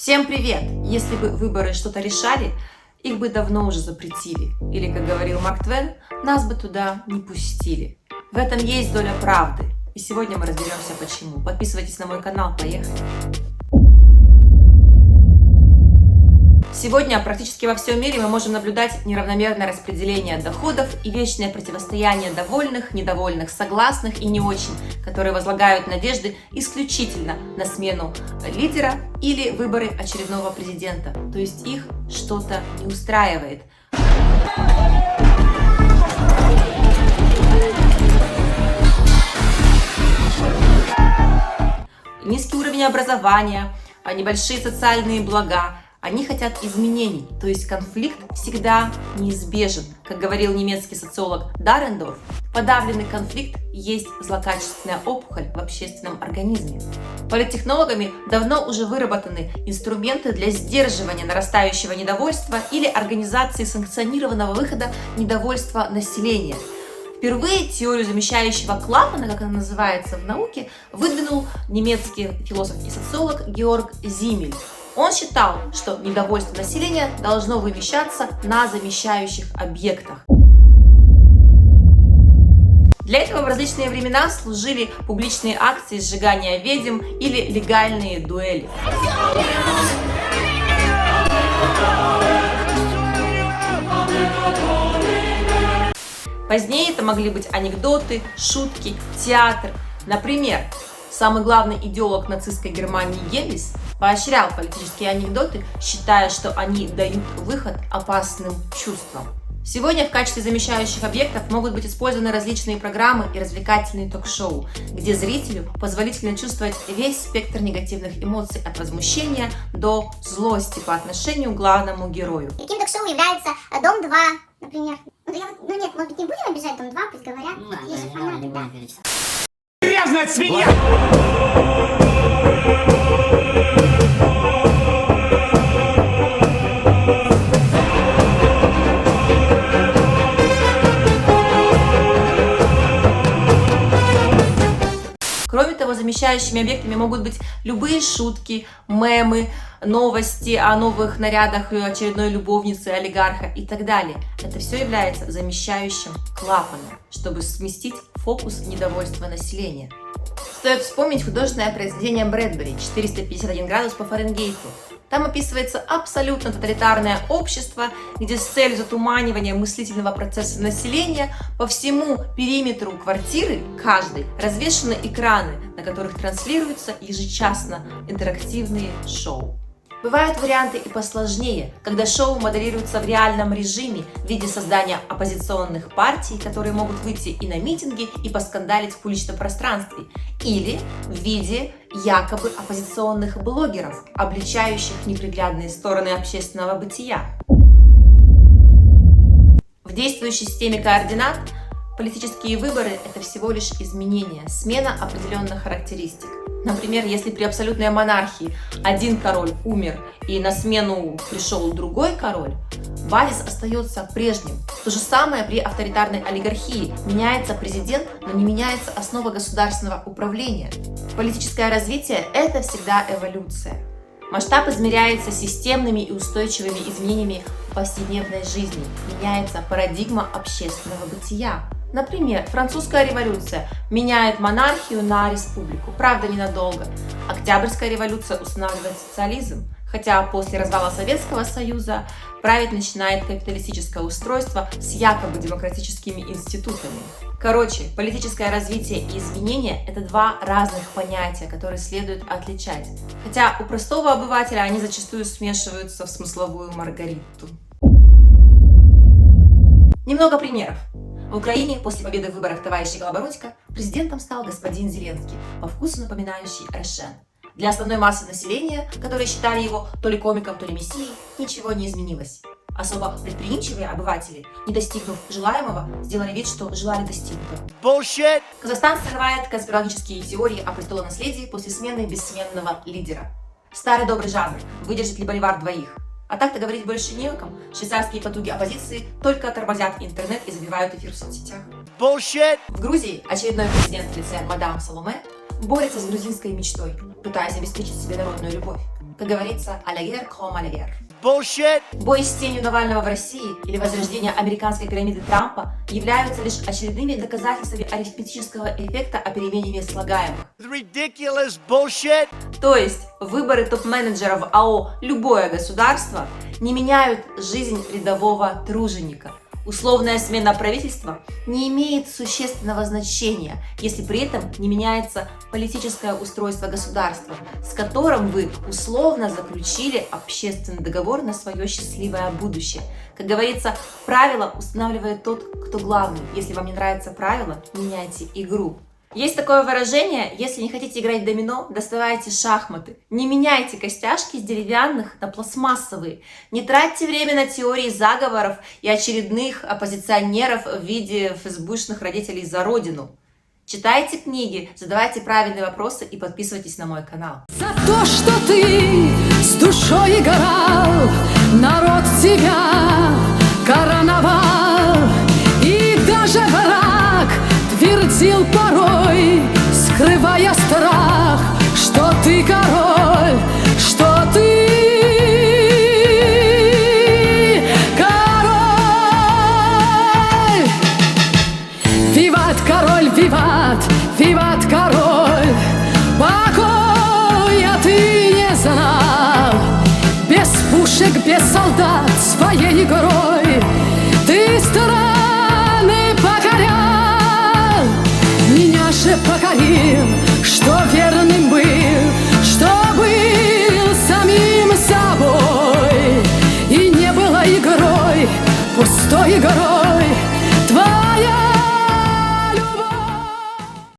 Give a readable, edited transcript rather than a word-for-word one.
Всем привет! Если бы выборы что-то решали, их бы давно уже запретили. Или, как говорил Марк Твен, нас бы туда не пустили. В этом есть доля правды. И сегодня мы разберемся почему. Подписывайтесь на мой канал, поехали! Сегодня практически во всем мире мы можем наблюдать неравномерное распределение доходов и вечное противостояние довольных, недовольных, согласных и не очень, которые возлагают надежды исключительно на смену лидера или выборы очередного президента. То есть их что-то не устраивает. Низкий уровень образования, небольшие социальные блага. Они хотят изменений, то есть конфликт всегда неизбежен. Как говорил немецкий социолог Дарендорф, подавленный конфликт есть злокачественная опухоль в общественном организме. Политтехнологами давно уже выработаны инструменты для сдерживания нарастающего недовольства или организации санкционированного выхода недовольства населения. Впервые теорию замещающего клапана, как она называется в науке, выдвинул немецкий философ и социолог Георг Зиммель. Он считал, что недовольство населения должно вымещаться на замещающих объектах. Для этого в различные времена служили публичные акции сжигания ведьм или легальные дуэли. Позднее это могли быть анекдоты, шутки, театр. Например, самый главный идеолог нацистской Германии Геббельс поощрял политические анекдоты, считая, что они дают выход опасным чувствам. Сегодня в качестве замещающих объектов могут быть использованы различные программы и развлекательные ток-шоу, где зрителю позволительно чувствовать весь спектр негативных эмоций от возмущения до злости по отношению к главному герою. Каким ток-шоу является «Дом-2», например? Ну нет, может быть, не будем обижать «Дом-2», пусть говорят, есть же фанаты, да. Грязная свинья! Кроме того, замещающими объектами могут быть любые шутки, мемы, новости о новых нарядах очередной любовницы, олигарха и так далее. Это все является замещающим клапаном, чтобы сместить фокус недовольства населения. Стоит вспомнить художественное произведение Брэдбери «451 градус по Фаренгейту». Там описывается абсолютно тоталитарное общество, где с целью затуманивания мыслительного процесса населения по всему периметру квартиры каждой развешаны экраны, на которых транслируются ежечасно интерактивные шоу. Бывают варианты и посложнее, когда шоу моделируется в реальном режиме в виде создания оппозиционных партий, которые могут выйти и на митинги, и поскандалить в публичном пространстве, или в виде якобы оппозиционных блогеров, обличающих неприглядные стороны общественного бытия. В действующей системе координат политические выборы – это всего лишь изменение, смена определенных характеристик. Например, если при абсолютной монархии один король умер и на смену пришел другой король, базис остается прежним. То же самое при авторитарной олигархии. Меняется президент, но не меняется основа государственного управления. Политическое развитие – это всегда эволюция. Масштаб измеряется системными и устойчивыми изменениями в повседневной жизни. Меняется парадигма общественного бытия. Например, французская революция меняет монархию на республику, правда ненадолго. Октябрьская революция устанавливает социализм, хотя после развала Советского Союза править начинает капиталистическое устройство с якобы демократическими институтами. Короче, политическое развитие и изменения – это два разных понятия, которые следует отличать. Хотя у простого обывателя они зачастую смешиваются в смысловую маргариту. Немного примеров. В Украине после победы в выборах товарища Голобородько президентом стал господин Зеленский, по вкусу напоминающий Рошен. Для основной массы населения, которые считали его то ли комиком, то ли мессией, ничего не изменилось. Особо предприимчивые обыватели, не достигнув желаемого, сделали вид, что желали достигнутого. Bullshit. Казахстан срывает конспирологические теории о престолонаследии после смены бессменного лидера. Старый добрый жанр «Выдержит ли Боливар двоих?». А так-то говорить больше не о ком. Швейцарские потуги оппозиции только тормозят интернет и забивают эфир в соцсетях. Bullshit. В Грузии очередной президент в лице мадам Саломе борется с грузинской мечтой, пытаясь обеспечить себе народную любовь. Как говорится, à la guerre comme à la guerre. Bullshit. Бой с тенью Навального в России или возрождение американской пирамиды Трампа являются лишь очередными доказательствами арифметического эффекта о перемене мест слагаемых. Ridiculous bullshit. То есть выборы топ-менеджеров АО «Любое государство» не меняют жизнь рядового труженика. Условная смена правительства не имеет существенного значения, если при этом не меняется политическое устройство государства, с которым вы условно заключили общественный договор на свое счастливое будущее. Как говорится, правила устанавливает тот, кто главный. Если вам не нравятся правила, меняйте игру. Есть такое выражение: если не хотите играть в домино, доставайте шахматы. Не меняйте костяшки с деревянных на пластмассовые. Не тратьте время на теории заговоров и очередных оппозиционеров в виде фэсбушных родителей за родину. Читайте книги, задавайте правильные вопросы и подписывайтесь на мой канал. За то, что ты с душой играл, народ тебя короновал, и даже враг твердил порой, скрывая страх, что ты король, что ты король. Виват, король, виват, виват, король. Покоя ты не знал, без пушек, без солдат своей игрой